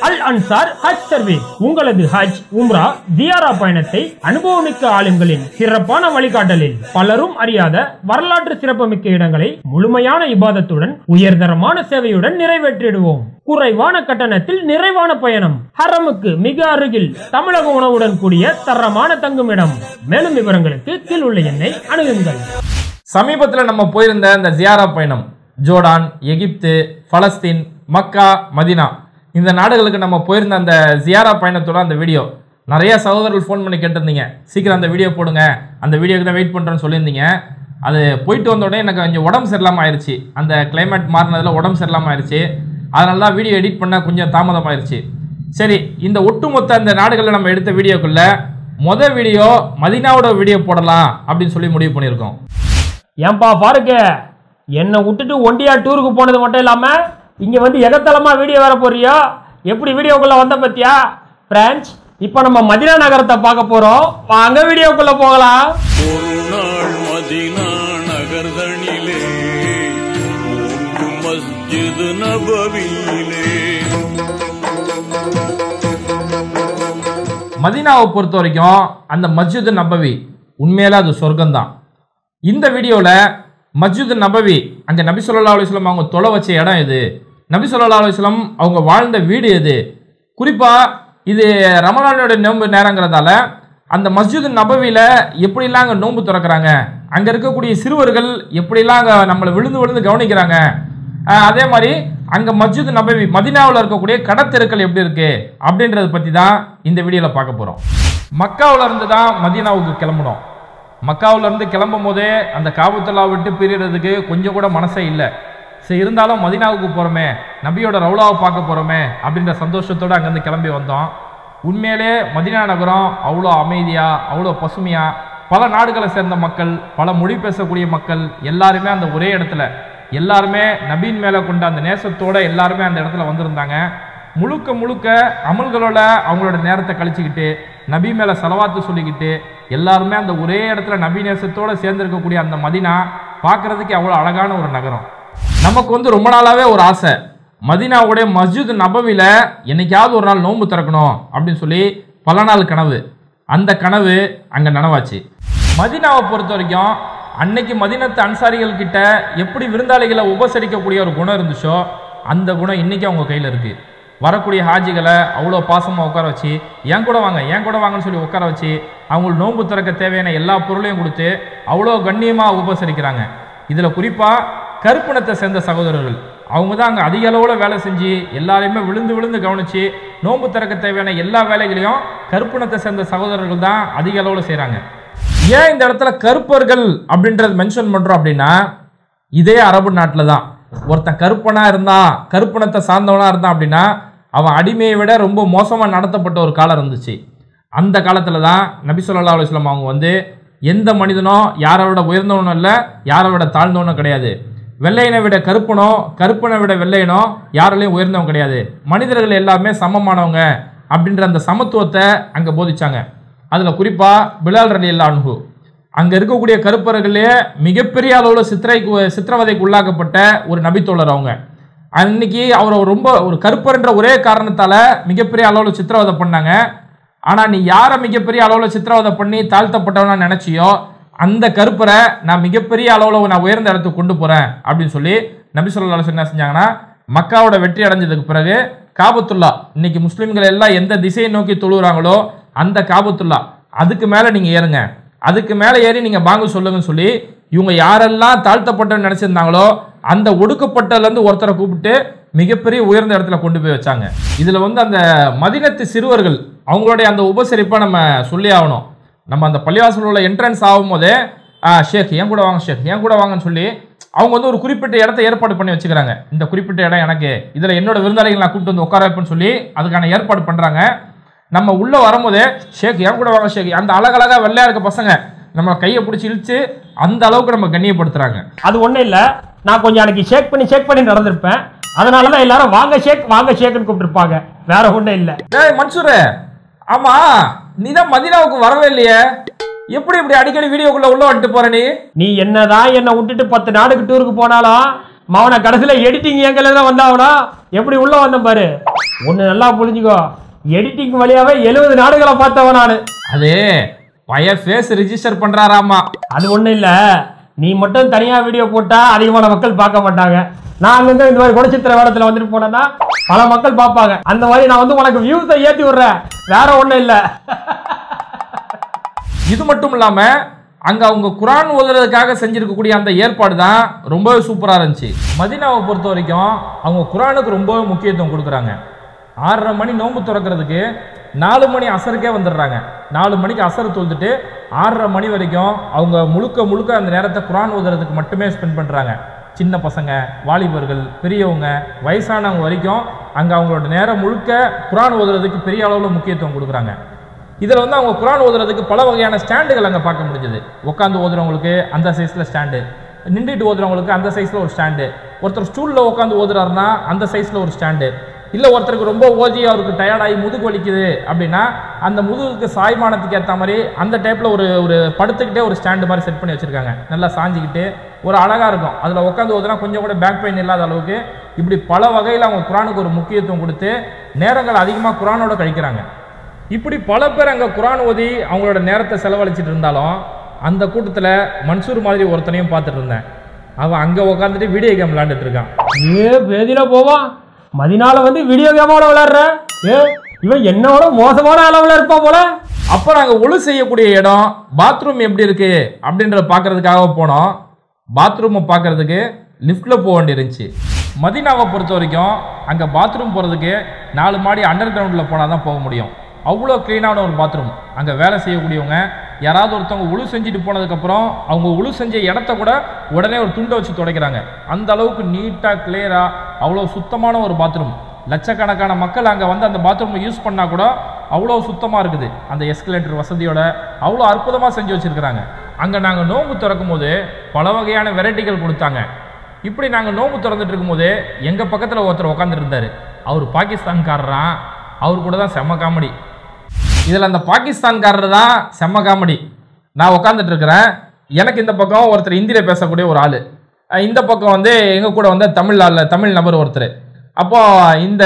அல் அன்சார் ஹஜ் service உங்களது ஹஜ் உம்ரா ஜியாரா பயணத்தை அனுபவமிக்க ஆளுங்களின் சிறப்பான வழிகாட்டலில் பலரும் அறியாத வரலாற்று சிறப்புமிக்க இடங்களை முழுமையான இபாதத்துடன் உயர்தரமான சேவையுடன் நிறைவேற்றிடுவோம். குறைவான கட்டணத்தில் நிறைவான பயணம். ஹரமுக்கு மிக அருகில் தமிழக உணவுடன் கூடிய தரமான தங்குமிடம். மேலும் விவரங்களுக்கு கீழ் உள்ள எண்ணை அணுகுங்கள். சமீபத்தில் நம்ம போயிருந்த இந்த ஜியாரா பயணம் ஜோர்டான், எகிப்து, பலஸ்தீன், மக்கா, மதினா இந்த நாடுகளுக்கு நம்ம போயிருந்த அந்த ஜியாரா பயணத்தோட அந்த வீடியோ நிறைய சகோதரர்கள் ஃபோன் பண்ணி கேட்டிருந்தீங்க. சீக்கிரம் அந்த வீடியோ போடுங்க, அந்த வீடியோக்கு தான் வெயிட் பண்ணுறேன்னு சொல்லியிருந்தீங்க. அது போயிட்டு வந்த உடனே எனக்கு கொஞ்சம் உடம்பு சரியில்லாமல் ஆயிடுச்சு. அந்த கிளைமேட் மாறினதில் உடம்பு சரியில்லாமல் ஆயிடுச்சு. அதனால தான் வீடியோ எடிட் பண்ண கொஞ்சம் தாமதமாயிருச்சு. சரி, இந்த ஒட்டுமொத்த அந்த நாடுகளில் நம்ம எடுத்த வீடியோக்குள்ள மொதல் வீடியோ மதினாவோட வீடியோ போடலாம் அப்படின்னு சொல்லி முடிவு பண்ணியிருக்கோம். ஏன்பா பாருங்க, என்னை விட்டுட்டு ஒண்டியா டூருக்கு போனது மட்டும் இல்லாம இங்க வந்து எகத்தலமா வீடியோ வர போறியோ? எப்படி வீடியோக்குள்ள வந்த பத்தியா பிரான்ச்? இப்ப நம்ம மதினா நகரத்தை பார்க்க போறோம். வாங்க வீடியோக்குள்ள போகலாம். ஒரு நாள் மதினா நகர்தனிலே மஸ்ஜித் நபவியிலே. மதினாவை பொறுத்த வரைக்கும் அந்த மஸ்ஜித் நபவி உண்மையில அது சொர்க்கம்தான். இந்த வீடியோவில் மஸ்ஜித் நபவி அங்கே நபி ஸல்லல்லாஹு அலைஹி வஸல்லம் அவங்க தொலை வச்ச இடம் எது, நபி ஸல்லல்லாஹு அலைஹி வஸல்லம் அவங்க வாழ்ந்த வீடு எது, குறிப்பாக இது ரமலானோட நோன்பு நேரங்கிறதால அந்த மஸ்ஜித் நபவியில் எப்படிலாம் அங்கே நோன்பு திறக்கிறாங்க, அங்கே இருக்கக்கூடிய சிறுவர்கள் எப்படிலாம் அங்கே நம்மளை விழுந்து விழுந்து கவனிக்கிறாங்க, அதே மாதிரி அங்கே மஸ்ஜித் நபவி மதினாவில் இருக்கக்கூடிய கடத்தெருக்கள் எப்படி இருக்கு அப்படின்றத பற்றி தான் இந்த வீடியோவில் பார்க்க போகிறோம். மக்காவில் இருந்து தான் மதீனாவுக்கு கிளம்பணும். மக்காவில் இருந்து கிளம்பும் போதே அந்த காபத்துல்லா விட்டு பிரியறதுக்கு கொஞ்சம் கூட மனசே இல்லை. சரி, இருந்தாலும் மதீனாவுக்கு போகிறோமே, நபியோட ரவுலாவை பார்க்க போகிறோமே அப்படின்ற சந்தோஷத்தோடு அங்கேருந்து கிளம்பி வந்தோம். உண்மையிலே மதீனா நகரம் அவ்வளோ அமைதியாக, அவ்வளோ பசுமையாக, பல நாடுகளை சேர்ந்த மக்கள், பல மொழி பேசக்கூடிய மக்கள் எல்லாருமே அந்த ஒரே இடத்துல, எல்லாருமே நபியின் மேலே கொண்ட அந்த நேசத்தோடு எல்லாருமே அந்த இடத்துல வந்திருந்தாங்க. முழுக்க முழுக்க அமல்களோட அவங்களோட நேரத்தை கழிச்சுக்கிட்டு நபி மேலே சலவாத்து சொல்லிக்கிட்டு எல்லாருமே அந்த ஒரே இடத்துல நபி நேசத்தோடு சேர்ந்துருக்கக்கூடிய அந்த மதினா பார்க்குறதுக்கு அவ்வளோ அழகான ஒரு நகரம். நமக்கு வந்து ரொம்ப நாளாகவே ஒரு ஆசை, மதினாவுடைய மஸ்ஜித் நபவியில் என்னைக்காவது ஒரு நாள் நோன்பு திறக்கணும் அப்படின்னு சொல்லி பல நாள் கனவு. அந்த கனவு அங்கே நனவாச்சு. மதினாவை பொறுத்த வரைக்கும் அன்னைக்கு மதினத்து அன்சாரிகள் கிட்ட எப்படி விருந்தாளிகளை உபசரிக்கக்கூடிய ஒரு குணம் இருந்துச்சோ அந்த குணம் இன்னைக்கு அவங்க கையில் இருக்குது. வரக்கூடிய ஹாஜிகளை அவ்வளோ பாசமாக உட்கார வச்சு ஏன் கூட வாங்கன்னு சொல்லி உட்கார வச்சு அவங்களுக்கு நோன்பு திறக்க தேவையான எல்லா பொருளையும் கொடுத்து அவ்வளோ கண்ணியமாக உபசரிக்கிறாங்க. இதில் குறிப்பாக கருப்பினத்தை சேர்ந்த சகோதரர்கள் அவங்க தான் அங்கே அதிக அளவில் வேலை செஞ்சு எல்லாரையுமே விழுந்து விழுந்து கவனித்து நோன்பு திறக்க தேவையான எல்லா வேலைகளையும் கருப்பினத்தை சேர்ந்த சகோதரர்கள் தான் அதிக அளவில் செய்கிறாங்க. ஏன் இந்த இடத்துல கருப்பர்கள் அப்படின்றது மென்ஷன் பண்ணுறோம் அப்படின்னா, இதே அரபு நாட்டில் தான் ஒருத்தன் கருப்பனாக இருந்தான், கருப்பினத்தை சார்ந்தவனாக இருந்தான் அப்படின்னா அவன் அடிமையை விட ரொம்ப மோசமாக நடத்தப்பட்ட ஒரு காலம் இருந்துச்சு. அந்த காலத்தில் தான் நபி ஸல்லல்லாஹு அலைஹி வஸல்லம் அவங்க வந்து எந்த மனிதனோ யாரை விட உயர்ந்தவனும் இல்லை, யாரை விட தாழ்ந்தவனும் கிடையாது, வெள்ளையனை விட கருப்பனோ கருப்பனை விட வெள்ளையனோ யாராலையும் உயர்ந்தவங்க கிடையாது, மனிதர்கள் எல்லாமே சமமானவங்க அப்படின்ற அந்த சமத்துவத்தை அங்கே போதிச்சாங்க. அதில் குறிப்பாக பிலால் ரலியல்லாஹு அன்ஹு அங்கே இருக்கக்கூடிய கருப்பர்களே மிகப்பெரிய அளவில் சித்திரவதைக்கு உள்ளாக்கப்பட்ட ஒரு நபித்தோழர். அவங்க அன்னைக்கு அவரை ரொம்ப ஒரு கருப்பர்ன்ற ஒரே காரணத்தால் மிகப்பெரிய அளவில் சித்திரவதை பண்ணாங்க. ஆனால் நீ யாரை மிகப்பெரிய அளவில் சித்திரவதை பண்ணி தாழ்த்தப்பட்டவனா நினச்சியோ அந்த கருப்பரை நான் மிகப்பெரிய அளவில் நான் உயர்ந்த இடத்துக்கு கொண்டு போகிறேன் அப்படின்னு சொல்லி நபி ஸல்லல்லாஹு அலைஹி வஸல்லம் என்ன செஞ்சாங்கன்னா, மக்காவோட வெற்றி அடைஞ்சதுக்கு பிறகு காபத்துல்லா, இன்னைக்கு முஸ்லீம்கள் எல்லாம் எந்த திசையை நோக்கி தொழுகிறாங்களோ அந்த காபத்துல்லா அதுக்கு மேலே நீங்கள் ஏறுங்க, அதுக்கு மேலே ஏறி நீங்கள் பாங்கு சொல்லுங்கன்னு சொல்லி இவங்க யாரெல்லாம் தாழ்த்தப்பட்டன்னு நினச்சிருந்தாங்களோ அந்த ஒடுக்கப்பட்டலேருந்து ஒருத்தரை கூப்பிட்டு மிகப்பெரிய உயர்ந்த இடத்துல கொண்டு போய் வச்சாங்க. இதில் வந்து அந்த மதினத்து சிறுவர்கள் அவங்களுடைய அந்த உபசரிப்பை நம்ம சொல்லி ஆகணும். நம்ம அந்த பள்ளிவாசல் உள்ள என்ட்ரன்ஸ் ஆகும் போதே ஷேக் ஏன் கூட வாங்க, ஷேக் ஏன் கூட வாங்கன்னு சொல்லி அவங்க வந்து ஒரு குறிப்பிட்ட இடத்த ஏற்பாடு பண்ணி வச்சுக்கிறாங்க. இந்த குறிப்பிட்ட இடம் எனக்கு, இதில் என்னோட விருந்தாளிகள் நான் கூப்பிட்டு வந்து உட்கார வைப்பேன்னு சொல்லி அதுக்கான ஏற்பாடு பண்ணுறாங்க. நம்ம உள்ளே வரும்போதே ஷேக் ஏன் கூட வாங்க ஷேக், அந்த அழகழகாக வெள்ளையா இருக்க பசங்க நம்ம கையை பிடிச்சி இழுத்து அந்த அளவுக்கு நம்ம கண்ணியப்படுத்துறாங்க. அது ஒன்றும் இல்லை, நான் கொஞ்சம் அன்னைக்கு ஷேக் பண்ணி நடந்திருப்பேன். அதனால தான் எல்லாரும் வாங்க ஷேக்னு கூப்பிட்டுருப்பாங்க, வேற ஒன்றும் இல்லை. மன்சூர், ஆமா நீ தான் மதீனாவுக்கு வரவே இல்லையே, எப்படி இப்படி அடிக்கடி வீடியோக்குள்ள உள்ள வந்துட்டு போற? நீ என்னதான் என்னை விட்டுட்டு 10 நாடுக்கு டூருக்கு போனாலும் மவனை கடைசியில எடிட்டிங் எங்கல தான் வந்தாவனா எப்படி உள்ள வந்த பாரு. ஒண்ணு நல்லா புரிஞ்சுக்கோ, எடிட்டிங் வழியாவே 70 நாடுகளை பார்த்தவன் நானு. அது பய ஃபேஸ் ரிஜிஸ்டர் பண்றாராமா. அது ஒண்ணு இல்ல, நீ மட்டும் தனியா வீடியோ போட்டா அதிகமான மக்கள் பார்க்க மாட்டாங்க. நான் அங்கங்க இந்த மாதிரி குணச்சித்திர வேடத்துல வந்துட்டு போனேன்னா பல மக்கள் பார்ப்பாங்க. அந்த மாதிரி நான் வந்து உனக்கு வியூஸை ஏத்தி விடுறேன், வேற ஒண்ணும் இல்ல. இது மட்டும் இல்லாம அங்க அவங்க குரான் ஓதுறதுக்காக செஞ்சிருக்கக்கூடிய அந்த ஏற்பாடு தான் ரொம்பவே சூப்பரா இருந்துச்சு. மதீனாவை பொறுத்த வரைக்கும் அவங்க குரானுக்கு ரொம்பவே முக்கியத்துவம் கொடுக்குறாங்க. 6:30 மணி நோன்பு திறக்கிறதுக்கு 4 மணி அசருக்கே வந்துடுறாங்க. 4 மணிக்கு அசர் தொழுதுட்டு 6:30 மணி வரைக்கும் அவங்க முழுக்க அந்த நேரத்தை குரான் ஓதுறதுக்கு மட்டுமே ஸ்பெண்ட் பண்றாங்க. சின்ன பசங்க, வாலிபர்கள், பெரியவங்க, வயசானவங்க வரைக்கும் அங்கே அவங்களோட நேரம் முழுக்க குரான் ஓதுறதுக்கு பெரிய அளவில் முக்கியத்துவம் கொடுக்குறாங்க. இதில் வந்து அவங்க குரான் ஓதுறதுக்கு பல வகையான ஸ்டாண்டுகள் அங்கே பார்க்க முடிஞ்சது. உட்காந்து ஓதுறவங்களுக்கு அந்த சைஸில் ஸ்டாண்டு, நின்றுட்டு ஓதுறவங்களுக்கு அந்த சைஸில் ஒரு ஸ்டாண்டு, ஒருத்தர் ஸ்டூலில் உட்காந்து ஓதுறாருன்னா அந்த சைஸில் ஒரு ஸ்டாண்டு, இல்லை ஒருத்தருக்கு ரொம்ப ஓதி அவருக்கு டயர்டாகி முதுகு வலிக்குது அப்படின்னா அந்த முதுகுக்கு சாய்மானத்துக்கு ஏற்ற மாதிரி அந்த டைப்பில் ஒரு படுத்துக்கிட்டே ஒரு ஸ்டாண்டு மாதிரி செட் பண்ணி வச்சுருக்காங்க. நல்லா சாஞ்சிக்கிட்டு ஒரு அழகாக இருக்கும். அதில் உட்காந்து ஓதுனா கொஞ்சம் கூட பேக் பெயின் இல்லாத அளவுக்கு இப்படி பல வகையில் அவங்க குரானுக்கு ஒரு முக்கியத்துவம் கொடுத்து நேரங்கள் அதிகமாக குரானோட கழிக்கிறாங்க. இப்படி பல பேர் அங்கே குரான் ஓதி அவங்களோட நேரத்தை செலவழிச்சிட்டு இருந்தாலும் அந்த கூட்டத்தில் மன்சூர் மாதிரி ஒருத்தனையும் பார்த்துட்டு இருந்தேன். அவன் அங்கே உட்காந்துட்டு வீடியோ கேம் விளையாண்டுட்டு இருக்கான். பேதியில போவான், மதினால வந்து வீடியோ கேமோட விளையாடுற. இவன் என்னோட மோசமான அளவில் இருப்பான் போல. அப்போ நாங்கள் ஒழு செய்யக்கூடிய இடம் பாத்ரூம் எப்படி இருக்கு அப்படின்றத பார்க்கறதுக்காக போனோம். பாத்ரூமை பார்க்கறதுக்கு லிஃப்டில் போக வேண்டியிருந்துச்சு. மதீனாவை பொறுத்த வரைக்கும் அங்கே பாத்ரூம் போகிறதுக்கு 4 மாடி அண்டர் கிரவுண்டில் போனால் தான் போக முடியும். அவ்வளோ க்ளீனான ஒரு பாத்ரூம். அங்கே வேலை செய்யக்கூடியவங்க யாராவது ஒருத்தவங்க உழு செஞ்சுட்டு போனதுக்கப்புறம் அவங்க உழு செஞ்ச இடத்த கூட உடனே ஒரு துண்டை வச்சு துடைக்கிறாங்க. அந்த அளவுக்கு நீட்டாக கிளியராக அவ்வளோ சுத்தமான ஒரு பாத்ரூம். லட்சக்கணக்கான மக்கள் அங்கே வந்து அந்த பாத்ரூமை யூஸ் பண்ணால் கூட அவ்வளோ சுத்தமாக இருக்குது. அந்த எஸ்கலேட்டர் வசதியோட அவ்வளோ அற்புதமாக செஞ்சு வச்சுருக்கிறாங்க. அங்கே நாங்கள் நோன்பு திறக்கும் போது பல வகையான வெரைட்டிகள் கொடுத்தாங்க. இப்படி நாங்கள் நோன்பு திறந்துட்டு இருக்கும்போது எங்கள் பக்கத்தில் ஒருத்தர் உட்காந்துட்டு இருந்தார். அவர் பாகிஸ்தான்காரரான். அவர் கூட தான் செம்ம காமெடி. இதில் அந்த பாகிஸ்தான்காரர் தான் செம்ம காமெடி. நான் உட்காந்துட்டு இருக்கிறேன். எனக்கு இந்த பக்கம் ஒருத்தர் ஹிந்தியில் பேசக்கூடிய ஒரு ஆள், இந்த பக்கம் வந்து எங்கள் கூட வந்து தமிழ் நபர் ஒருத்தர். அப்போது இந்த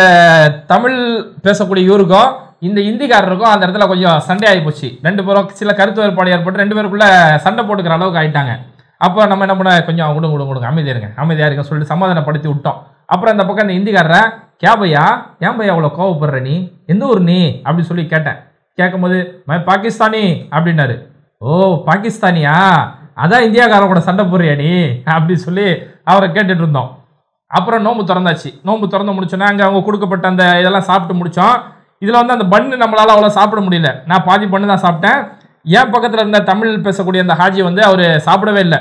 தமிழ் பேசக்கூடிய இவருக்கும் இந்த ஹிந்திக்காரருக்கும் அந்த இடத்துல கொஞ்சம் சண்டை ஆகி போச்சு. 2 பேரும் சில கருத்து வேறுபாடு ஏற்பட்டு 2 பேருக்குள்ளே சண்டை போட்டுக்கிற அளவுக்கு ஆகிட்டாங்க. அப்போ நம்ம என்ன பண்ண, கொஞ்சம் கொடுங்க அமைதியாக இருங்க சொல்லிட்டு சமாதானப்படுத்தி விட்டோம். அப்புறம் இந்த பக்கம் இந்த ஹிந்திக்காரரை கே பையா, ஏன் பையா அவ்வளோ கோவப்படுற, நீ எந்த ஊர் நீ அப்படி சொல்லி கேட்டேன். கேட்கும்போது பாகிஸ்தானி அப்படின்னாரு. ஓ பாகிஸ்தானியா, அதான் இந்தியாக்காரன் கூட சண்டை போடுறியா நீ அப்படி சொல்லி அவரை கேட்டுட்டு இருந்தோம். அப்புறம் நோம்பு திறந்தாச்சு. நோம்பு திறந்து முடிச்சோன்னா அங்கே அவங்க கொடுக்கப்பட்ட அந்த இதெல்லாம் சாப்பிட்டு முடித்தோம். இதில் வந்து அந்த பன்னு நம்மளால் அவ்வளோ சாப்பிட முடியல. நான் பாதி பண்ணு தான் சாப்பிட்டேன். என் பக்கத்தில் இருந்த தமிழ் பேசக்கூடிய அந்த ஹாஜி வந்து அவர் சாப்பிடவே இல்லை.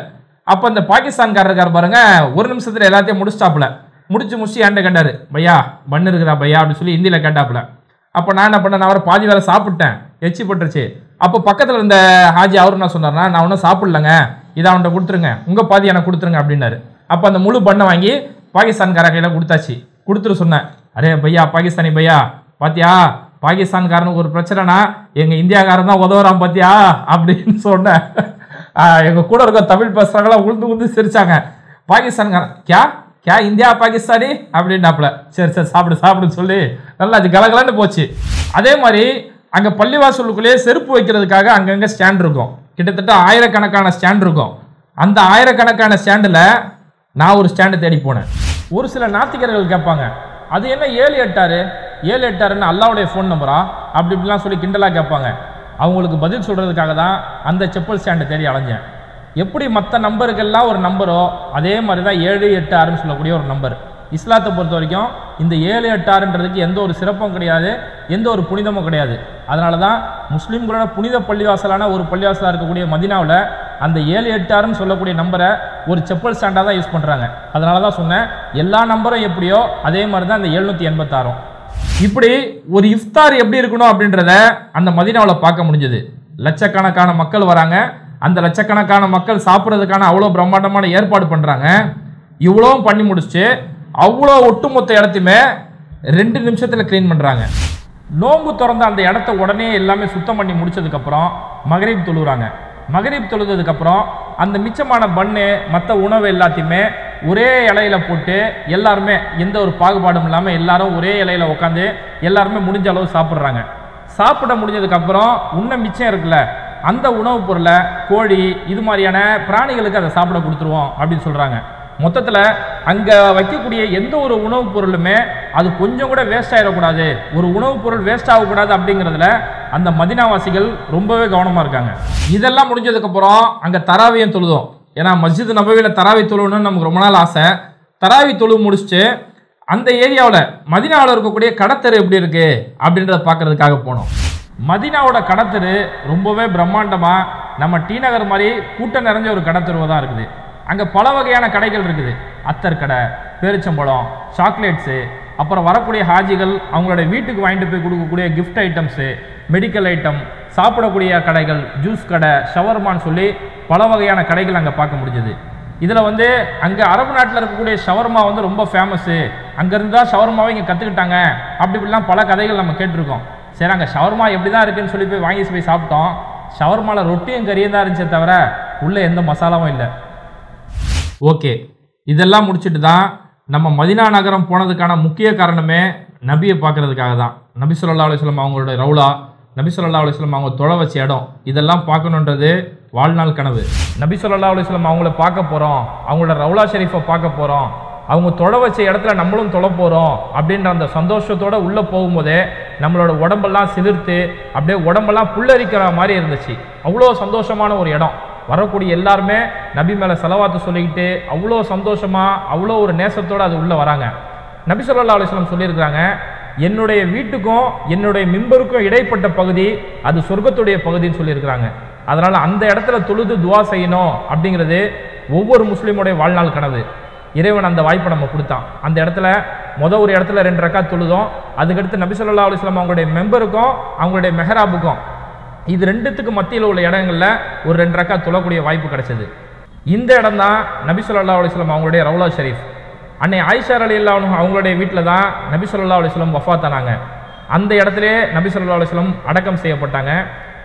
அப்போ அந்த பாகிஸ்தான்காரர் பாருங்க, ஒரு நிமிஷத்தில் எல்லாத்தையும் முடிச்சிட்டாப்புல. முடிச்சு என்கிட்ட கேட்டார், பையா பன்னு இருக்குதா பையா அப்படின்னு சொல்லி ஹிந்தியில் கேட்டாப்புல. அப்போ நான் என்ன பண்ணேன், நான் அவரை பாதி வேலை சாப்பிட்டேன், எச்சி பட்டுருச்சு. அப்போ பக்கத்தில் இருந்த ஹாஜி அவர் என்ன சொன்னார்னா, நான் ஒன்றும் சாப்பிடலங்க, இதை அவன்கிட்ட கொடுத்துருங்க, உங்கள் பாதி எனக்கு கொடுத்துருங்க அப்படின்னாரு. அப்போ அந்த முழு பண்ணை வாங்கி பாகிஸ்தான்கார கையில் கொடுத்தாச்சு. கொடுத்துட்டு சொன்னேன், அரே பையா பாகிஸ்தானி பையா, பாத்தியா பாகிஸ்தான்காரனுக்கு ஒரு பிரச்சனைனா எங்கள் இந்தியாக்காரன் தான் உதவுறான் பாத்தியா அப்படின்னு சொன்னேன். எங்கள் கூட இருக்க தமிழ் பேசுகிறாங்களா உழுந்து சிரிச்சாங்க. பாகிஸ்தான்காரன் கே இந்தியா பாகிஸ்தானி அப்படின்னாப்புல. சரி சாப்பிடுன்னு சொல்லி நல்லா அது கலகலன்னு போச்சு. அதே மாதிரி அங்கே பள்ளிவாசலுக்குள்ளேயே செருப்பு வைக்கிறதுக்காக அங்கங்கே ஸ்டாண்ட் இருக்கும். கிட்டத்தட்ட 1000கணக்கான ஸ்டாண்ட் இருக்கும். அந்த 1000கணக்கான ஸ்டாண்டில் நான் ஒரு ஸ்டாண்டு தேடி போனேன். ஒரு சில நாத்திகர்கள் கேட்பாங்க, அது என்ன 786 அல்லாவுடைய ஃபோன் நம்பரா அப்படி இப்படிலாம் சொல்லி கிண்டலாக கேட்பாங்க. அவங்களுக்கு பதில் சொல்கிறதுக்காக தான் அந்த செப்பல் ஸ்டாண்டை தேடி அலைஞ்சேன். எப்படி மற்ற நம்பருக்கெல்லாம் ஒரு நம்பரோ அதே மாதிரி தான் 786 சொல்லக்கூடிய ஒரு நம்பர். இஸ்லாத்தை பொறுத்த வரைக்கும் இந்த 786ன்றதுக்கு எந்த ஒரு சிறப்பும் கிடையாது, எந்த ஒரு புனிதமும் கிடையாது. அதனால தான் முஸ்லீம்களோட புனித பள்ளிவாசலான ஒரு பள்ளிவாசலாக இருக்கக்கூடிய மதீனாவில் அந்த 786 சொல்லக்கூடிய நம்பரை ஒரு செப்பல் ஸ்டாண்டாக தான் யூஸ் பண்ணுறாங்க. அதனால தான் சொன்னேன், எல்லா நம்பரும் எப்படியோ அதே மாதிரி தான் இந்த 786. இப்படி ஒரு இஃப்தார் எப்படி இருக்கணும் அப்படின்றத அந்த மதீனாவில் பார்க்க முடிஞ்சது. லட்சக்கணக்கான மக்கள் வராங்க. அந்த லட்சக்கணக்கான மக்கள் சாப்பிட்றதுக்கான அவ்வளோ பிரம்மாண்டமான ஏற்பாடு பண்ணுறாங்க. இவ்வளோ பண்ணி முடிச்சுட்டு அவ்வளோ ஒட்டுமொத்த இடத்தையுமே 2 நிமிஷத்தில் க்ளீன் பண்ணுறாங்க. நோன்பு திறந்த அந்த இடத்த உடனே எல்லாமே சுத்தம் பண்ணி முடிச்சதுக்கப்புறம் மகரிப் தொழுகிறாங்க. மகரிப் தொழுதுக்கப்புறம் அந்த மிச்சமான பன்னு மற்ற உணவு எல்லாத்தையுமே ஒரே இலையில போட்டு எல்லாருமே எந்த ஒரு பாகுபாடும் இல்லாமல் எல்லாரும் ஒரே இலையில உட்காந்து எல்லாருமே முடிஞ்ச அளவு சாப்பிட்றாங்க. சாப்பிட முடிஞ்சதுக்கப்புறம் உண்ண மிச்சம் இருக்குல்ல, அந்த உணவுப் பொருளை கோழி இது மாதிரியான பிராணிகளுக்கு அதை சாப்பிட கொடுத்துருவோம் அப்படின்னு சொல்கிறாங்க. மொத்தத்தில் அங்கே வைக்கக்கூடிய எந்த ஒரு உணவுப் பொருளுமே அது கொஞ்சம் கூட வேஸ்ட் ஆகிடக்கூடாது, ஒரு உணவுப் பொருள் வேஸ்ட் ஆகக்கூடாது அப்படிங்கிறதுல அந்த மதினாவாசிகள் ரொம்பவே கவனமாக இருக்காங்க. இதெல்லாம் முடிஞ்சதுக்கப்புறம் அங்கே தராவியம் தொழுதோம். ஏன்னா மஸ்ஜித் நபவியில் தராவி தொழுணுன்னு நமக்கு ரொம்ப நாள் ஆசை. தராவி தொழு முடிச்சுட்டு அந்த ஏரியாவில் மதினாவில் இருக்கக்கூடிய கடத்தெரு எப்படி இருக்குது அப்படின்றத பார்க்கறதுக்காக போனோம். மதினாவோட கடத்தெரு ரொம்பவே பிரம்மாண்டமாக நம்ம டி நகர் மாதிரி கூட்டம் நிறைஞ்ச ஒரு கடத்தெருவாக தான் இருக்குது. அங்கே பல வகையான கடைகள் இருக்குது. அத்தர் கடை, பேரிச்சம்பழம், சாக்லேட்ஸு, அப்புறம் வரக்கூடிய ஹாஜிகள் அவங்களோட வீட்டுக்கு வாங்கிட்டு போய் கொடுக்கக்கூடிய கிஃப்ட் ஐட்டம்ஸு, மெடிக்கல் ஐட்டம், சாப்பிடக்கூடிய கடைகள், ஜூஸ் கடை, ஷவர்மான்னு சொல்லி பல வகையான கடைகள் அங்கே பார்க்க முடிஞ்சது. இதில் வந்து அங்கே அரபு நாட்டில் இருக்கக்கூடிய ஷவர்மா வந்து ரொம்ப ஃபேமஸ்ஸு, அங்கேருந்து தான் ஷவர்மாவை இங்கே கற்றுக்கிட்டாங்க அப்படி இப்படிலாம் பல கதைகள் நம்ம கேட்டிருக்கோம். சரி, அங்கே ஷவர்மா எப்படி தான் இருக்குன்னு சொல்லி போய் வாங்கி போய் சாப்பிட்டோம். ஷவர்மாவில் ரொட்டியும் கறியும் தான் இருந்துச்சே தவிர உள்ளே எந்த மசாலாவும் இல்லை. ஓகே, இதெல்லாம் முடிச்சுட்டு தான் நம்ம மதினா நகரம் போனதுக்கான முக்கிய காரணமே நபியை பார்க்கறதுக்காக தான். நபி ஸல்லல்லாஹு அலைஹி வஸல்லம் அவங்களோட ரவுலா, நபி ஸல்லல்லாஹு அலைஹி வஸல்லம் அவங்க தொலை வச்ச இடம், இதெல்லாம் பார்க்கணுன்றது வாழ்நாள் கனவு. நபி ஸல்லல்லாஹு அலைஹி வஸல்லம் அவங்கள பார்க்க போகிறோம், அவங்களோட ரவுலா ஷெரீஃபை பார்க்க போகிறோம், அவங்க தொலை வச்ச இடத்துல நம்மளும் தொலை போகிறோம் அப்படின்ற அந்த சந்தோஷத்தோடு உள்ளே போகும்போதே நம்மளோட உடம்பெல்லாம் சிலிர்த்து அப்படியே உடம்பெல்லாம் புல்லரிக்கிற மாதிரி இருந்துச்சு. அவ்வளோ சந்தோஷமான ஒரு இடம். வரக்கூடிய எல்லாருமே நபி மேலே ஸலவாத்து சொல்லிக்கிட்டு அவ்வளோ சந்தோஷமாக அவ்வளோ ஒரு நேசத்தோடு அது உள்ளே வராங்க. நபி ஸல்லல்லாஹு அலைஹி வஸல்லம் சொல்லியிருக்கிறாங்க, என்னுடைய வீட்டுக்கும் என்னுடைய மிம்பருக்கும் இடைப்பட்ட பகுதி அது சொர்க்கத்துடைய பகுதின்னு சொல்லியிருக்கிறாங்க. அதனால் அந்த இடத்துல தொழுது துவா செய்யணும் அப்படிங்கிறது ஒவ்வொரு முஸ்லீமுடைய வாழ்நாள் கனவு. இறைவன் அந்த வாய்ப்பை நம்ம கொடுத்தான். அந்த இடத்துல ஒரு இடத்துல 2 ரக்காத் தொழுதோம். அதுக்கடுத்து நபி ஸல்லல்லாஹு அலைஹி வஸல்லம் அவங்களுடைய மெம்பருக்கும் அவங்களுடைய மெஹராபுக்கும் இது 2த்துக்கு மத்தியில் உள்ள இடங்களில் ஒரு 2 ரக்காத் தொழக்கூடிய வாய்ப்பு கிடைச்சது. இந்த இடம் தான் நபி ஸல்லல்லாஹு அலைஹி வஸல்லம் அவங்களுடைய ரவுலா ஷெரீஃப். அன்னை ஆயிஷா ரலியல்லாஹு அன்ஹா அவங்களுடைய வீட்டில் தான் நபி ஸல்லல்லாஹு அலைஹி வஸல்லம் வஃபாத் ஆனாங்க. அந்த இடத்துலே நபி ஸல்லல்லாஹு அலைஹி வஸல்லம் அடக்கம் செய்யப்பட்டாங்க.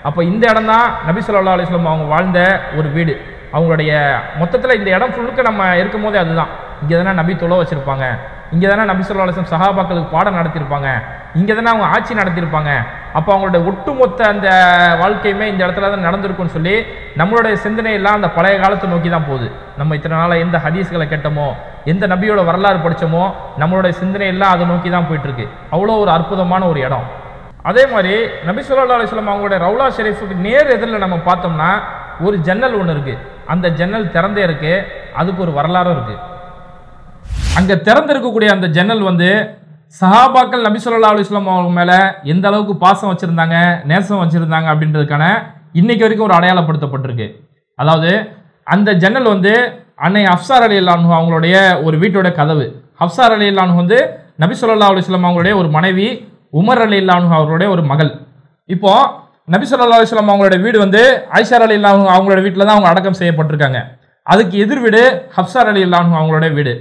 அப்போ இந்த இடம் தான் நபி ஸல்லல்லாஹு அலைஹி வஸல்லம் அவங்க வாழ்ந்த ஒரு வீடு. அவங்களுடைய மொத்தத்தில் இந்த இடம் ஃபுல்லுக்கு நம்ம இருக்கும் போதே அதுதான். இங்கே தானே நபி தொலை வச்சுருப்பாங்க, இங்கே தானே நபி ஸல்லல்லாஹு அலைஹி வஸல்லம் சஹாபாக்களுக்கு பாடம் நடத்தியிருப்பாங்க, இங்கே தானே அவங்க ஆட்சி நடத்தியிருப்பாங்க. அப்போ அவங்களுடைய ஒட்டுமொத்த அந்த வாழ்க்கையுமே இந்த இடத்துல தான் நடந்திருக்குன்னு சொல்லி நம்மளுடைய சிந்தனையெல்லாம் அந்த பழைய காலத்தை நோக்கி தான் போகுது. நம்ம இத்தனை நாளாக எந்த ஹதீஸ்களை கேட்டோமோ, எந்த நபியோட வரலாறு படித்தோமோ, நம்மளுடைய சிந்தனையெல்லாம் அதை நோக்கி தான் போயிட்டுருக்கு. அவ்வளோ ஒரு அற்புதமான ஒரு இடம். அதே மாதிரி நபி ஸல்லல்லாஹு அலைஹி வஸல்லம் அவங்களுடைய ரவுலா ஷெரீஃபுக்கு நேர் எதிரில் நம்ம பார்த்தோம்னா ஒரு ஜன்னல் ஒன்று இருக்குது. அந்த ஜன்னல் திறந்தே இருக்குது. அதுக்கு ஒரு வரலாறும் இருக்குது. அங்கே திறந்திருக்கக்கூடிய அந்த ஜன்னல் வந்து சஹாபாக்கள் நபி ஸல்லல்லாஹு அலைஹி வஸல்லம் அவங்க மேலே எந்த அளவுக்கு பாசம் வச்சுருந்தாங்க, நேசம் வச்சுருந்தாங்க அப்படின்றதுக்கான இன்னைக்கு வரைக்கும் ஒரு அடையாளப்படுத்தப்பட்டிருக்கு. அதாவது அந்த ஜன்னல் வந்து அன்னை ஹஃப்ஸா ரலியல்லாஹு அன்ஹா அவங்களுடைய ஒரு வீட்டோட கதவு. ஹஃப்ஸா ரலியல்லாஹு அன்ஹா வந்து நபி ஸல்லல்லாஹு அலைஹி வஸல்லம் அவங்களுடைய ஒரு மனைவி, உமர் ரலியல்லாஹு அன்ஹா அவர்களுடைய ஒரு மகள். இப்போ நபி ஸல்லல்லாஹு அலைஹி வஸல்லம் அவங்களுடைய வீடு வந்து ஆயிஷா ரலியல்லாஹு அன்ஹா அவங்களோட வீட்டில் தான் அவங்க அடக்கம் செய்யப்பட்டிருக்காங்க. அதுக்கு எதிர் வீடு ஹஃப்ஸா ரலியல்லாஹு அன்ஹா அவங்களுடைய வீடு.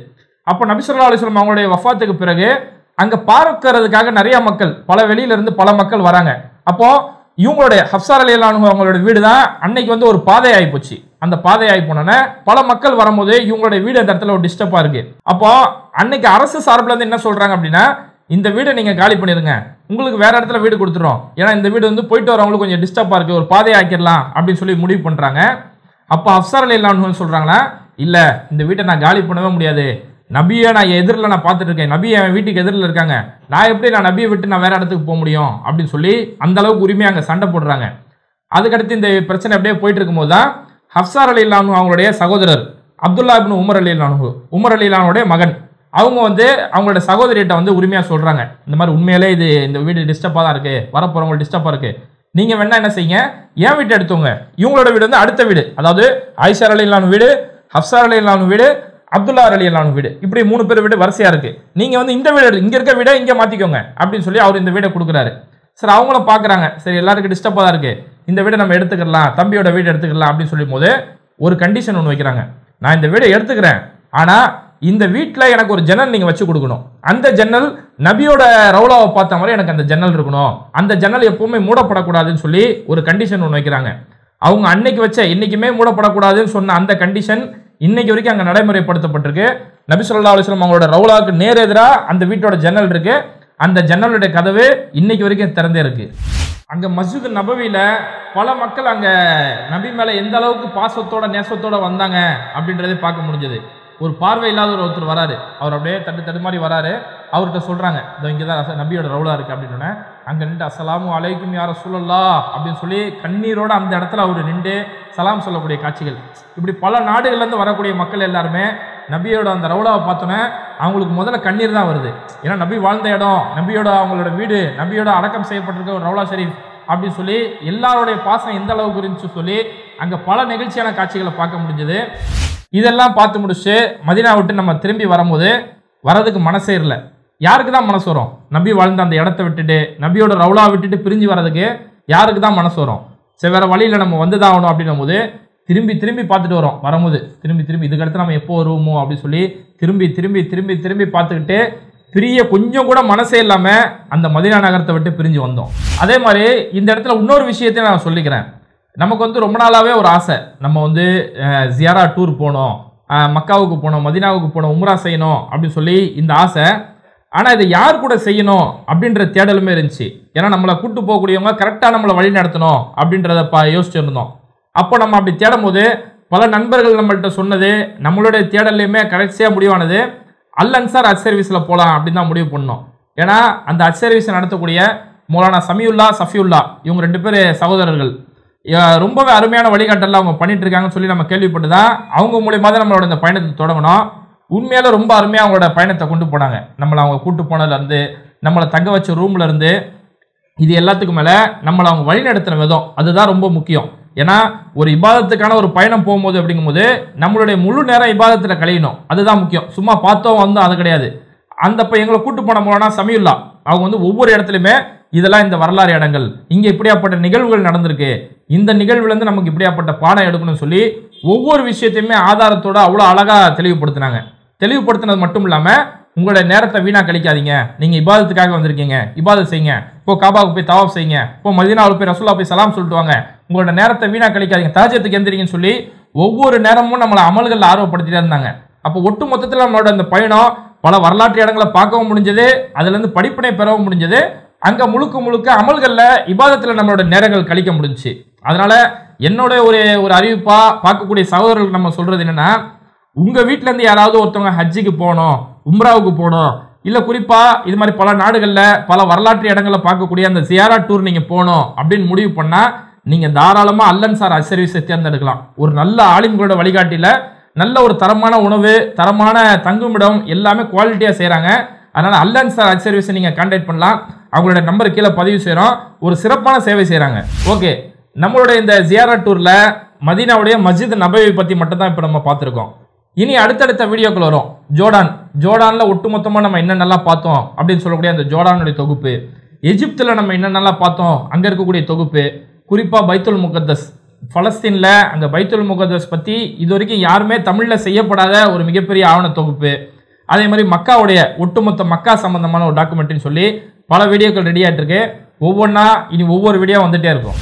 அப்போ நபி ஸல்லல்லாஹு அலைஹி வஸல்லம் அவங்களுடைய வஃபாத்துக்கு பிறகு அங்கே பார்க்கறதுக்காக நிறைய மக்கள், பல வெளியிலிருந்து பல மக்கள் வராங்க. அப்போ இவங்களுடைய ஹஃப்ஸா ரலியல்லாஹு அன்ஹா அவங்களுடைய வீடு தான் அன்னைக்கு வந்து ஒரு பாதை ஆகி போச்சு. அந்த பாதை ஆகி போனோன்னே பல மக்கள் வரும்போது இவங்களுடைய வீடு அந்த இடத்துல ஒரு டிஸ்டர்பாக இருக்கு. அப்போ அன்னைக்கு அரசு சார்பில் இருந்து என்ன சொல்றாங்க அப்படின்னா, இந்த வீடை நீங்கள் காலி பண்ணிடுங்க, உங்களுக்கு வேற இடத்துல வீடு கொடுத்துரும், ஏன்னா இந்த வீடு வந்து போயிட்டு வரவங்களுக்கு கொஞ்சம் டிஸ்டர்பாக இருக்குது, ஒரு பாதையை ஆக்கிடலாம் அப்படின்னு சொல்லி முடிவு பண்ணுறாங்க. அப்போ ஹஃப்ஸா ரலியல்லாஹு அன்ஹா சொல்கிறாங்களா, இல்லை இந்த வீட்டை நான் காலி பண்ணவே முடியாது, நபியை நான் எதிரில் நான் பார்த்துட்டு இருக்கேன், நபி என் வீட்டுக்கு எதிரில் இருக்காங்க, நான் எப்படி நான் நபியை விட்டு நான் வேற இடத்துக்கு போக முடியும் அப்படின்னு சொல்லி அந்த அளவுக்கு உரிமையாக அங்கே சண்டை போடுறாங்க. அதுக்கடுத்து இந்த பிரச்சனை அப்படியே போயிட்டு இருக்கும்போது தான் ஹஃப்ஸா ரலியல்லாஹு அன்ஹா அவங்களுடைய சகோதரர் அப்துல்லா இப்னு உமர் ரலியல்லாஹு அன்ஹு, உமர் ரலியல்லாஹு அன்ஹுடைய மகன், அவங்க வந்து அவங்களோட சகோதரிகிட்ட வந்து உரிமையாக சொல்கிறாங்க, இந்த மாதிரி உண்மையிலே இந்த வீடு டிஸ்டர்பாக தான் இருக்குது, வரப்போகிறவங்க டிஸ்டர்பாக இருக்குது, நீங்கள் வேணா என்ன செய்யுங்க, என் வீட்டை எடுத்துவங்க, இவங்களோட வீடு வந்து அடுத்த வீடு, அதாவது ஆயிஷா ரலியல்லாஹு அன்ஹா வீடு, ஹஃப்ஸா ரலியல்லாஹு அன்ஹா வீடு, அப்துல்லா ரலியல்லாஹு அன்ஹு வீடு, இப்படி 3 பேர் வீடு வரிசையாக இருக்குது, நீங்கள் வந்து இந்த வீடு இங்கே இருக்க வீடை இங்கே மாற்றிக்கோங்க அப்படின்னு சொல்லி அவர் இந்த வீடை கொடுக்குறாரு. சரி, அவங்களும் பார்க்குறாங்க, சரி எல்லாருக்கும் டிஸ்டர்பாக தான் இருக்குது, இந்த வீடை நம்ம எடுத்துக்கலாம், தம்பியோட வீடு எடுத்துக்கலாம் அப்படின்னு சொல்லும் போது ஒரு கண்டிஷன் ஒன்று வைக்கிறாங்க, நான் இந்த வீடை எடுத்துக்கிறேன், ஆனால் இந்த வீட்டில் எனக்கு ஒரு ஜன்னல் நீங்கள் வச்சு கொடுக்கணும், அந்த ஜன்னல் நபியோட ரவுலாவை பார்த்த மாதிரி எனக்கு அந்த ஜன்னல் இருக்கணும், அந்த ஜன்னல் எப்பவுமே மூடப்படக்கூடாதுன்னு சொல்லி ஒரு கண்டிஷன் ஒன்று வைக்கிறாங்க. அவங்க அன்னைக்கு வச்ச இன்னைக்குமே மூடப்படக்கூடாதுன்னு சொன்ன அந்த கண்டிஷன் இன்னைக்கு வரைக்கும் அங்கே நடைமுறைப்படுத்தப்பட்டிருக்கு. நபி ஸல்லல்லாஹு அலைஹி வஸல்லம் அவங்களோட ரவுலாவுக்கு நேர் எதிராக அந்த வீட்டோட ஜன்னல் இருக்கு. அந்த ஜன்னலுடைய கதவு இன்னைக்கு வரைக்கும் திறந்தே இருக்கு. அங்கே மஸ்ஜித் நபவியில் பல மக்கள் அங்கே நபி மேலே எந்த அளவுக்கு பாசத்தோட நேசத்தோட வந்தாங்க அப்படின்றதே பார்க்க முடிஞ்சது. ஒரு பார்வை இல்லாத ஒருத்தர் வராரு, அவர் அப்படியே தட்டு மாதிரி வராரு. அவர்கிட்ட சொல்கிறாங்க, இதோ இங்கே தான் நபியோட ரவுலா இருக்குது அப்படின்னு. அங்கே நின்று அஸ்ஸலாமு அலைக்கும் யா ரசூலல்லாஹ் அப்படின்னு சொல்லி கண்ணீரோட அந்த இடத்துல அவர் நின்று சலாம் சொல்லக்கூடிய காட்சிகள். இப்படி பல நாடுகள்லேருந்து வரக்கூடிய மக்கள் எல்லாருமே நபியோட அந்த ரவுலாவை பார்த்தோன்னே அவங்களுக்கு முதல்ல கண்ணீர் தான் வருது. ஏன்னா நபி வாழ்ந்த இடம், நபியோட அவங்களோட வீடு, நபியோட அடக்கம் செய்யப்பட்டிருக்க ஒரு ரவுலா ஷரீஃப் அப்படின்னு சொல்லி எல்லாருடைய பாசம் எந்த அளவுக்கு இருந்துச்சு சொல்லி அங்கே பல நெகிழ்ச்சியான காட்சிகளை பார்க்க முடிஞ்சது. இதெல்லாம் பார்த்து முடிச்சு மதீனா விட்டு நம்ம திரும்பி வரும்போது வரதுக்கு மனசே இல்லை. யாருக்கு தான் மனசு வரும்? நபி வாழ்ந்த அந்த இடத்த விட்டுட்டு நபியோட ரவுலா விட்டுட்டு பிரிஞ்சு வர்றதுக்கு யாருக்கு தான் மனசு வரும்? சரி, வேற வழியில் நம்ம வந்து தான் ஆகணும் அப்படின்னும் போது திரும்பி பார்த்துட்டு வரோம். வரும்போது திரும்பி இதுக்கடுத்து நம்ம எப்போ வருவோமோ அப்படின்னு சொல்லி திரும்பி பார்த்துக்கிட்டு பிரிய கொஞ்சம் கூட மனசே இல்லாமல் அந்த மதீனா நகரத்தை விட்டு பிரிஞ்சு வந்தோம். அதே மாதிரி இந்த இடத்துல இன்னொரு விஷயத்தையும் நான் சொல்லிக்கிறேன். நமக்கு வந்து ரொம்ப நாளாகவே ஒரு ஆசை, நம்ம வந்து ஜியாரா டூர் போகணும், மக்காவுக்கு போகணும், மதீனாவுக்கு போகணும், உம்ரா செய்யணும் அப்படின்னு சொல்லி இந்த ஆசை. ஆனால் இதை யார் கூட செய்யணும் அப்படின்ற தேடலுமே இருந்துச்சு. ஏன்னா நம்மளை கூட்டு போகக்கூடியவங்க கரெக்டாக நம்மளை வழி நடத்தணும் அப்படின்றத யோசிச்சுருந்தோம். அப்போ நம்ம அப்படி தேடும் போது பல நண்பர்கள் நம்மள்கிட்ட சொன்னது, நம்மளுடைய தேடலையுமே கடைசியாக முடிவானது அல் அன்சார் ஹஜ் சர்வீஸில் போகலாம் அப்படின்னு தான் முடிவு பண்ணோம். ஏன்னா அந்த ஹஜ் சர்வீஸை நடத்தக்கூடிய மௌலானா சமியுல்லா, சஃபியுல்லா, இவங்க 2 பேர் சகோதரர்கள். ரொம்பவே அருமையான வழிகாட்டலாம் அவங்க பண்ணிட்டு இருக்காங்கன்னு சொல்லி நம்ம கேள்விப்பட்டு தான் அவங்க மூலியமாக தான் நம்மளோட இந்த பயணத்தை தொடங்கணும். உண்மையால ரொம்ப அருமையாக அவங்களோட பயணத்தை கொண்டு போனாங்க. நம்மளை அவங்க கூட்டு போனதுலேருந்து, நம்மளை தங்க வச்ச ரூம்ல இருந்து, இது எல்லாத்துக்கும் மேலே நம்மளை அவங்க வழி நடத்துகிற விதம் அதுதான் ரொம்ப முக்கியம். ஏன்னா ஒரு இபாதத்துக்கான ஒரு பயணம் போகும்போது அப்படிங்கும்போது நம்மளுடைய முழு நேரம் இபாதத்தில் கழியணும், அதுதான் முக்கியம். சும்மா பார்த்தோம் வந்தோம் அது கிடையாது. அந்த இப்போ எங்களை கூட்டு போன மூலனா சமியுல்லா அவங்க வந்து ஒவ்வொரு இடத்துலையுமே இதெல்லாம் இந்த வரலாறு இடங்கள், இங்கே இப்படியாப்பட்ட நிகழ்வுகள் நடந்திருக்கு, இந்த நிகழ்வுலேருந்து நமக்கு இப்படியாப்பட்ட பாடம் எடுக்கணும்னு சொல்லி ஒவ்வொரு விஷயத்தையுமே ஆதாரத்தோட அவ்வளோ அழகாக தெளிவுபடுத்தினாங்க. தெளிவுபடுத்தினது மட்டும் இல்லாமல் உங்களோட நேரத்தை வீணாக கழிக்காதீங்க, நீங்கள் இபாதத்துக்காக வந்திருக்கீங்க, இபாதத் செய்யுங்க, இப்போ காபாவுக்கு போய் தவாப் செய்யுங்க, இப்போ மதீனாவுக்கு போய் ரசூலா போய் சலாம் சொல்லிட்டு வாங்க, உங்களோட நேரத்தை வீணாக கழிக்காதீங்க, தஹஜ்ஜுதுக்கு எந்திரிங்கன்னு சொல்லி ஒவ்வொரு நேரமும் நம்மளை அமல்களில் ஆர்வப்படுத்திட்டே இருந்தாங்க. அப்போ ஒட்டு மொத்தத்தில் நம்மளோட இந்த பயணம் பல வரலாற்று இடங்களை பார்க்கவும் முடிஞ்சது, அதுலேருந்து படிப்பினை பெறவும் முடிஞ்சது. அங்கே முழுக்க அமல்களில் இபாதத்தில் நம்மளோட நேரங்கள் கழிக்க முடிஞ்சிச்சு. அதனால என்னோட ஒரு அறிவிப்பா பார்க்கக்கூடிய சகோதரர்களுக்கு நம்ம சொல்றது என்னன்னா, உங்க வீட்டில இருந்து யாராவது ஒருத்தவங்க ஹஜ்ஜுக்கு போகணும், உம்ராவுக்கு போகணும், இல்லை குறிப்பா இது மாதிரி பல நாடுகளில் பல வரலாற்று இடங்களை பார்க்கக்கூடிய அந்த ஜியாரா டூர் நீங்க போகணும் அப்படின்னு முடிவு பண்ணா நீங்க தாராளமாக அல் அன்சார் ஹஜ் சர்வீஸை தேர்ந்தெடுக்கலாம். ஒரு நல்ல ஆலிம்களோட வழிகாட்டில நல்ல ஒரு தரமான உணவு, தரமான தங்குமிடம் எல்லாமே குவாலிட்டியாக செய்கிறாங்க. அதனால் அல் அன்சார் ஹஜ் சர்வீஸை நீங்கள் கான்டாக்ட் பண்ணலாம். அவங்களோட நம்பர் கீழே பதிவு செய்கிறோம். ஒரு சிறப்பான சேவை செய்கிறாங்க. ஓகே, நம்மளுடைய இந்த ஜியாரா டூரில் மதீனாவுடைய மஸ்ஜித் நபவி பற்றி மட்டும் தான் இப்போ நம்ம பார்த்துருக்கோம். இனி அடுத்தடுத்த வீடியோக்கள் வரும். ஜோர்டானில் ஒட்டுமொத்தமாக நம்ம என்னென்னலாம் பார்த்தோம் அப்படின்னு சொல்லக்கூடிய அந்த ஜோர்டானுடைய தொகுப்பு, எஜிப்தில் நம்ம என்னென்னலாம் பார்த்தோம் அங்கே இருக்கக்கூடிய தொகுப்பு, குறிப்பாக பைத்துல் முகத்தஸ் பலஸ்தீனில் அங்கே பைத்துல் முகத்தஸ் பற்றி இது வரைக்கும் யாருமே தமிழில் செய்யப்படாத ஒரு மிகப்பெரிய ஆவண தொகுப்பு, அதே மாதிரி மக்காவுடைய ஒட்டுமொத்த மக்கா சம்பந்தமான ஒரு டாக்குமெண்ட்னு சொல்லி பல வீடியோக்கள் ரெடி ஆகிட்டு இருக்கு. ஒவ்வொன்றா இனி ஒவ்வொரு வீடியோ வந்துட்டே இருக்கும்.